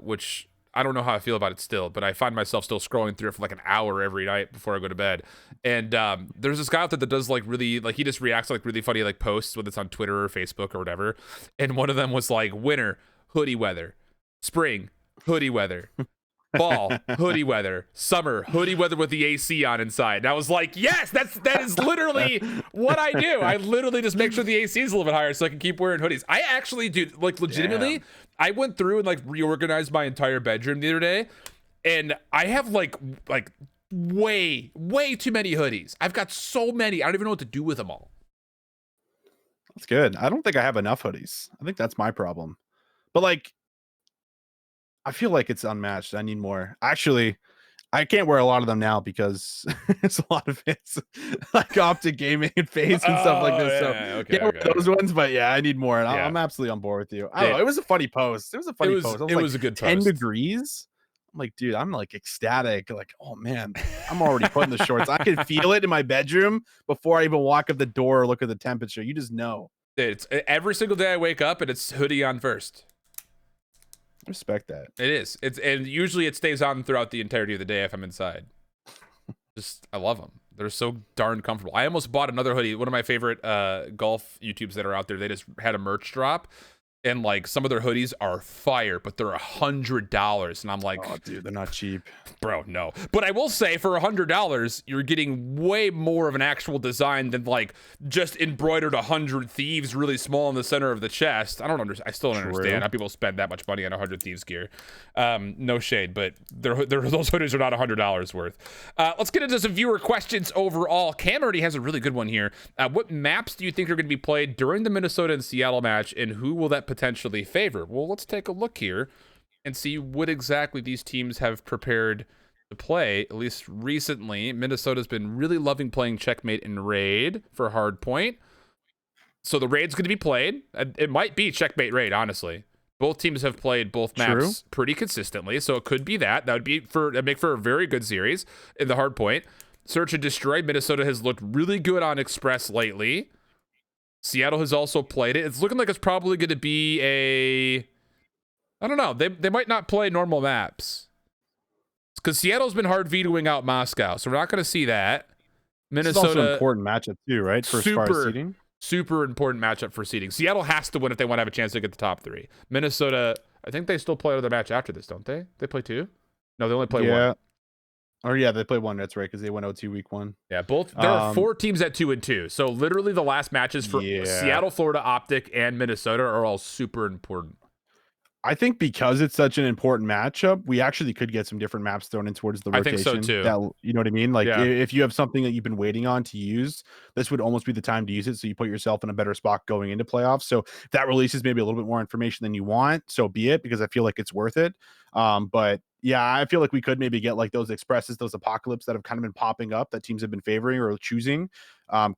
which I don't know how I feel about it still, but I find myself still scrolling through it for like an hour every night before I go to bed. And there's this guy out there that does like really, like he just reacts to like really funny like posts, whether it's on Twitter or Facebook or whatever. And one of them was like winter, hoodie weather, spring, hoodie weather, fall, hoodie weather, summer, hoodie weather with the AC on inside. And I was like, yes, that is literally what I do. I literally just make sure the AC is a little bit higher so I can keep wearing hoodies. I actually do, like legitimately. Damn. I went through and like reorganized my entire bedroom the other day, and I have like way too many hoodies. I've got so many. I don't even know what to do with them all. That's good. I don't think I have enough hoodies. I think that's my problem. But like, I feel like it's unmatched. I need more. Actually, I can't wear a lot of them now because it's a lot of hits like OpTic gaming and FaZe and stuff like this. Yeah, so okay. Those ones, but yeah, I need more. And I'm absolutely on board with you. I don't know. It was a funny post. It was a funny post. It was a good 10 post. degrees. I'm like, dude, I'm like ecstatic. Like, oh man, I'm already putting the shorts. I can feel it in my bedroom before I even walk up the door or look at the temperature. You just know. It's every single day I wake up and it's hoodie on first. Respect that. It is. And usually it stays on throughout the entirety of the day if I'm inside. I love them. They're so darn comfortable. I almost bought another hoodie. One of my favorite golf YouTubes that are out there, they just had a merch drop. and like some of their hoodies are fire, but they're $100, and I'm like, oh dude, they're not cheap, bro. No, but I will say for $100, you're getting way more of an actual design than like just embroidered 100 Thieves really small in the center of the chest. I don't understand. I still don't understand how people spend that much money on 100 Thieves gear. No shade, but those hoodies are not $100 worth. Let's get into some viewer questions overall. Cam already has a really good one here. What maps do you think are going to be played during the Minnesota and Seattle match, and who will that potentially favor? Well, let's take a look here and see what exactly these teams have prepared to play. At least recently, Minnesota's been really loving playing Checkmate and Raid for Hardpoint. So the Raid's going to be played. It might be Checkmate Raid, honestly. Both teams have played both maps pretty consistently, so it could be that. That would be make for a very good series in the Hardpoint. Search and Destroy, Minnesota has looked really good on Express lately. Seattle has also played it. It's looking like it's probably going to be I don't know. They might not play normal maps. Because Seattle's been hard vetoing out Moscow, so we're not going to see that. Minnesota, it's also an important matchup too, right? For as far as seeding. Super important matchup for seeding. Seattle has to win if they want to have a chance to get the top 3. Minnesota, I think they still play another match after this, don't they? They play 2? No, they only play 1. Or yeah, they play 1. That's right, because they went 0-2 week 1. Yeah, both. There are 4 teams at 2-2. So literally the last matches for Seattle, Florida, OpTic, and Minnesota are all super important. I think because it's such an important matchup, we actually could get some different maps thrown in towards the rotation. I think so too. That, you know what I mean? Like if you have something that you've been waiting on to use, this would almost be the time to use it. So you put yourself in a better spot going into playoffs. So if that releases maybe a little bit more information than you want, so be it, because I feel like it's worth it. But yeah, I feel like we could maybe get like those Expresses, those Apocalypse that have kind of been popping up that teams have been favoring or choosing.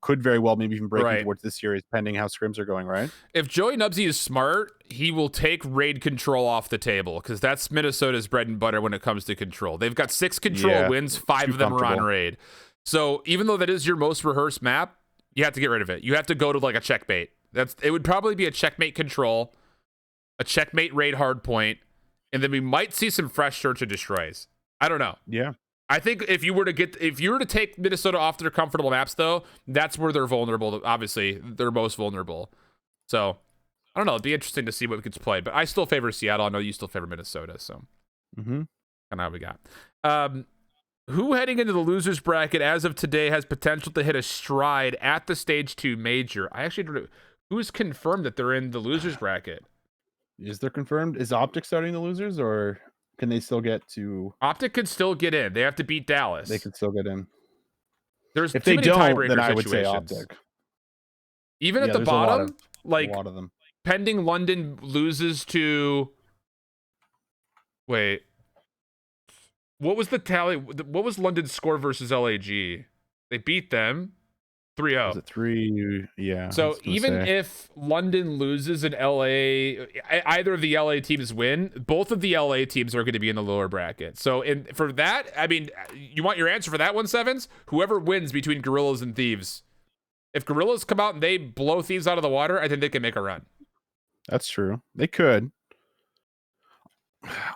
Could very well maybe even break towards this series, depending how scrims are going, right? If Joey Nubsy is smart, he will take raid control off the table, because that's Minnesota's bread and butter when it comes to control. They've got 6 control wins, 5 of them are on raid. So even though that is your most rehearsed map, you have to get rid of it. You have to go to like a checkmate. It would probably be a checkmate control, a checkmate raid hardpoint, and then we might see some fresh search and destroys. I don't know. Yeah. I think if you were to take Minnesota off their comfortable maps, though, that's where they're vulnerable. Obviously, they're most vulnerable. So I don't know. It'd be interesting to see what gets played, but I still favor Seattle. I know you still favor Minnesota. So kind of how we got. Who heading into the losers bracket as of today has potential to hit a stride at the stage 2 major? I actually don't know. Who's confirmed that they're in the losers bracket? Is there confirmed? Is OpTic starting the losers, or can they still get to? OpTic could still get in. They have to beat Dallas. They could still get in. There's if too they many don't, then I situations. would say OpTic. Even at the bottom, a lot of them. Pending London loses to. Wait. What was the tally? What was London's score versus LAG? They beat them 3-0. Was it 3? Yeah. So even if London loses and LA, either of the LA teams win, both of the LA teams are going to be in the lower bracket. So for that, I mean, you want your answer for that one, Sevens? Whoever wins between Gorillas and Thieves. If Gorillas come out and they blow Thieves out of the water, I think they can make a run. That's true. They could.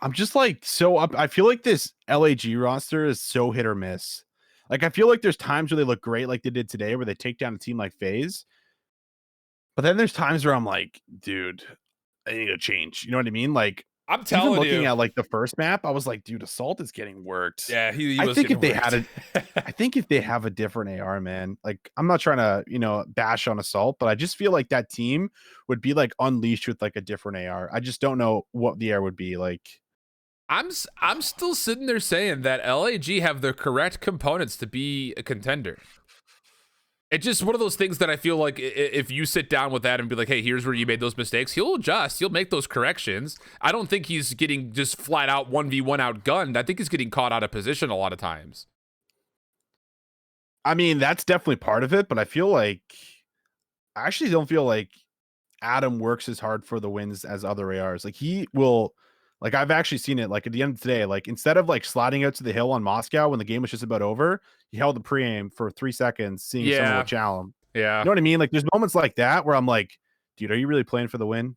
I'm just like so up. I feel like this LAG roster is so hit or miss. Like, I feel like there's times where they look great, like they did today, where they take down a team like FaZe. But then there's times where I'm like, dude, I need to change. You know what I mean? Like, I'm telling you, looking at like the first map, I was like, dude, Assault is getting worked. Yeah, he I was think if they worked. had I think if they have a different AR, man, like I'm not trying to, bash on Assault, but I just feel like that team would be like unleashed with like a different AR. I just don't know what the AR would be like. I'm still sitting there saying that LAG have the correct components to be a contender. It's just one of those things that I feel like if you sit down with that and be like, hey, here's where you made those mistakes, he'll adjust. He'll make those corrections. I don't think he's getting just flat out 1v1 outgunned. I think he's getting caught out of position a lot of times. I mean, that's definitely part of it, but I actually don't feel like Adam works as hard for the wins as other ARs. Like he will... Like, I've actually seen it, like, at the end of today, like, instead of, like, sliding out to the hill on Moscow when the game was just about over, he held the pre-aim for 3 seconds, seeing someone with challenge. Yeah. You know what I mean? Like, there's moments like that where I'm like, dude, are you really playing for the win?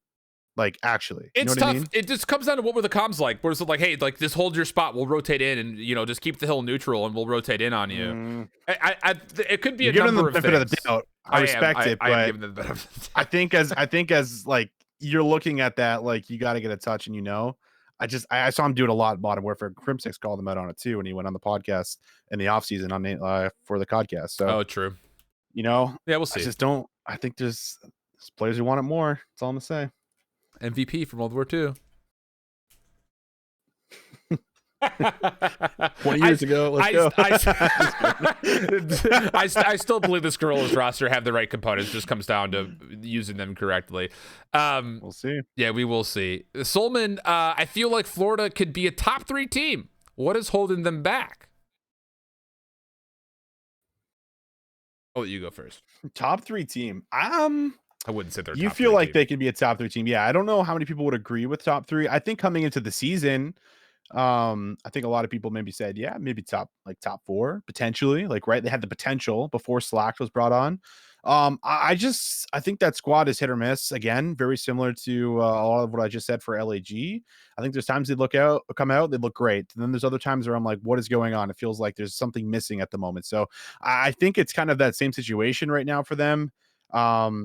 Like, actually. It's you know what tough. I mean? It just comes down to what were the comms like. Where it's like, hey, like, just hold your spot. We'll rotate in and, just keep the hill neutral and we'll rotate in on you. It could be a number of things. Of the doubt. I respect it, but I think as like you're looking at that like you got to get a touch, and I saw him do it a lot in Modern Warfare. Crimsix called him out on it too when he went on the podcast in the offseason on for the podcast. So true. Yeah, we'll see. I think there's players who want it more. That's all I'm gonna say. MVP from World War II. 20 years ago. Let's go. I still believe this Gorillas roster have the right components. Just comes down to using them correctly. We'll see. Yeah, we will see. Solman, I feel like Florida could be a top 3 team. What is holding them back? I'll let you go first. Top 3 team. I wouldn't say they're. You feel like they could be a top 3 team? Yeah, I don't know how many people would agree with top 3. I think coming into the season, I think a lot of people maybe said, yeah, maybe top 4 potentially. Like, right, they had the potential before Slack was brought on. I think that squad is hit or miss again, very similar to a lot of what I just said for LAG. I think there's times they come out, they look great, and then there's other times where I'm like, what is going on? It feels like there's something missing at the moment. So I think it's kind of that same situation right now for them. I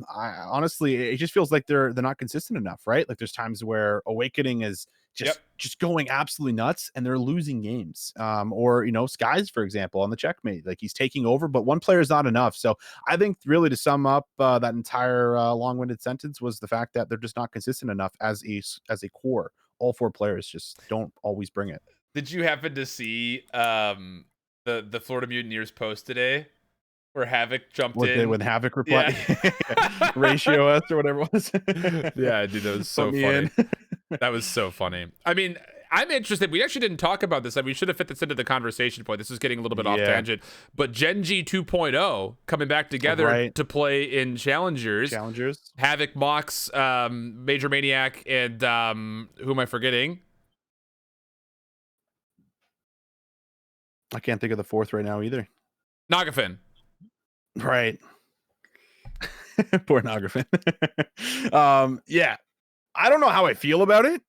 honestly, it just feels like they're not consistent enough, right? Like there's times where Awakening is just going absolutely nuts and they're losing games. Or Skies, for example, on the checkmate, like he's taking over, but one player is not enough. So I think really to sum up that entire long-winded sentence was the fact that they're just not consistent enough as a core. All 4 players just don't always bring it. Did you happen to see the Florida Mutineers post today? Where Havoc jumped in. When Havoc replied, ratio us or whatever it was. Yeah, dude, that was so funny. That was so funny. I mean, I'm interested. We actually didn't talk about this. We should have fit this into the conversation point. This is getting a little bit off tangent. But Gen G 2.0 coming back together to play in Challengers. Havoc, Mox, Major Maniac, and who am I forgetting? I can't think of the 4th right now either. Nagafin. Right. Poor Nagafin. Yeah. I don't know how I feel about it.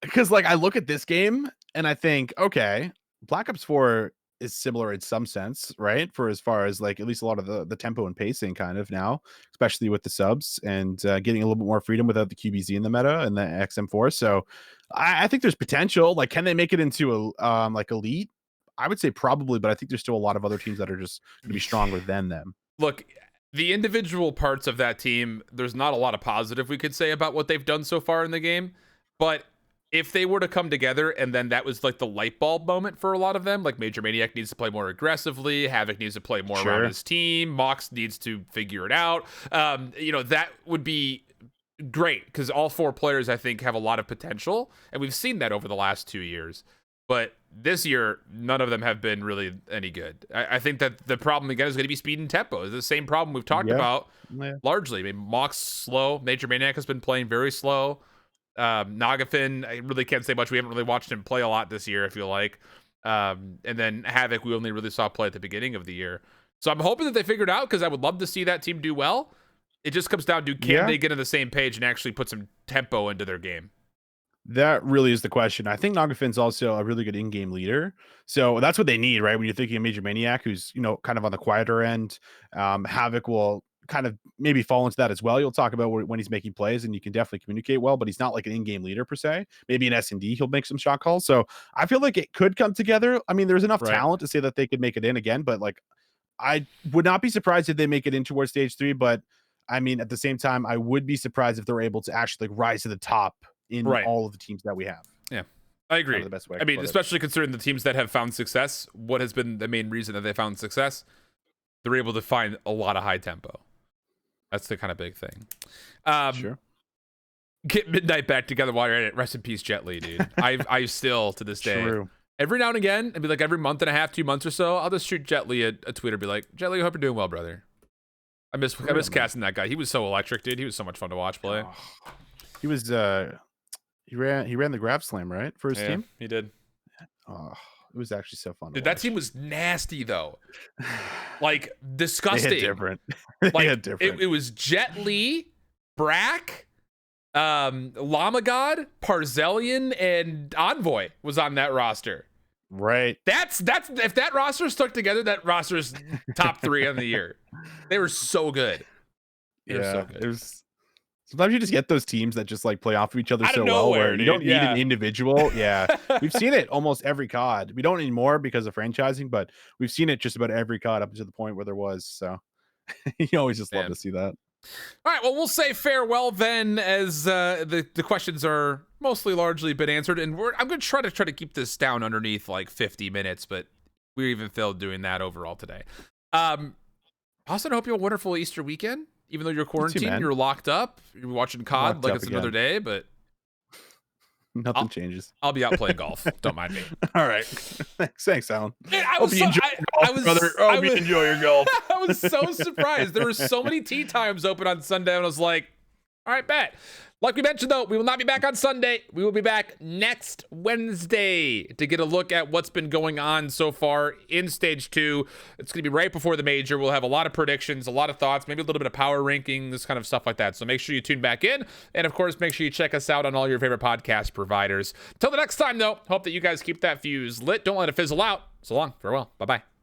Because I look at this game and I think, okay, Black Ops 4 is similar in some sense, right? For as far as at least a lot of the tempo and pacing kind of now, especially with the subs and getting a little bit more freedom without the QBZ in the meta and the XM4. So I think there's potential. Can they make it into a elite? I would say probably, but I think there's still a lot of other teams that are just going to be stronger than them. Look, the individual parts of that team, there's not a lot of positive we could say about what they've done so far in the game. But if they were to come together and then that was the light bulb moment for a lot of them, Major Maniac needs to play more aggressively, Havoc needs to play more around his team, Mox needs to figure it out. That would be great because all 4 players, I think, have a lot of potential. And we've seen that over the last 2 years. But this year, none of them have been really any good. I think that the problem, again, is going to be speed and tempo. It's the same problem we've talked about largely. I mean, Mox slow. Major Maniac has been playing very slow. Nagafin, I really can't say much. We haven't really watched him play a lot this year, I feel like. And then Havoc, we only really saw play at the beginning of the year. So I'm hoping that they figured out because I would love to see that team do well. It just comes down to can they get on the same page and actually put some tempo into their game? That really is the question. I think Nagafin's also a really good in-game leader. So that's what they need, right? When you're thinking of Major Maniac, who's, kind of on the quieter end, Havoc will kind of maybe fall into that as well. You'll talk about when he's making plays and you can definitely communicate well, but he's not like an in-game leader per se. Maybe in S&D, he'll make some shot calls. So I feel like it could come together. I mean, there's enough talent to say that they could make it in again, but I would not be surprised if they make it in towards stage 3, but I mean, at the same time, I would be surprised if they're able to actually rise to the top in all of the teams that we have. Yeah, I agree. The best way I mean, especially considering the teams that have found success, what has been the main reason that they found success? They're able to find a lot of high tempo. That's the kind of big thing. Sure. Get Midnight back together while you're at it. Rest in peace, Jet Li, dude. I still, to this day, every now and again, it'd be every month and a half, 2 months or so, I'll just shoot Jet Li a tweet or be like, Jet Li, I hope you're doing well, brother. I miss casting that guy. He was so electric, dude. He was so much fun to watch play. Oh. He was he ran the grab slam, right? For his team? He did. Oh, it was actually so fun. Dude, that team was nasty though. Disgusting. They hit different. It was Jet Li, Brack, Llama God, Parzellian, and Envoy was on that roster. Right. That's if that roster stuck together, that roster's top 3 on the year. They were so good. It was Sometimes you just get those teams that just like play off of each other Out so of well nowhere, where you dude. don't need Yeah. an individual. Yeah. We've seen it almost every COD. We don't anymore because of franchising, but we've seen it just about every COD up to the point where there was. So you always just love to see that. All right, well, we'll say farewell then, as the questions are mostly largely been answered, and I'm going to try to keep this down underneath like 50 minutes, but we even failed doing that overall today. Austin, I hope you have a wonderful Easter weekend. Even though you're quarantined, you're locked up, you're watching COD like it's another day, but nothing changes. I'll be out playing golf. Don't mind me. All right. Thanks, Alan. Man, I was enjoy your golf. I was so surprised. There were so many tee times open on Sunday, and I was like, all right, bet. Like we mentioned, though, we will not be back on Sunday. We will be back next Wednesday to get a look at what's been going on so far in Stage 2. It's going to be right before the major. We'll have a lot of predictions, a lot of thoughts, maybe a little bit of power ranking, this kind of stuff like that. So make sure you tune back in. And, of course, make sure you check us out on all your favorite podcast providers. Until the next time, though, hope that you guys keep that fuse lit. Don't let it fizzle out. So long. Farewell. Bye-bye.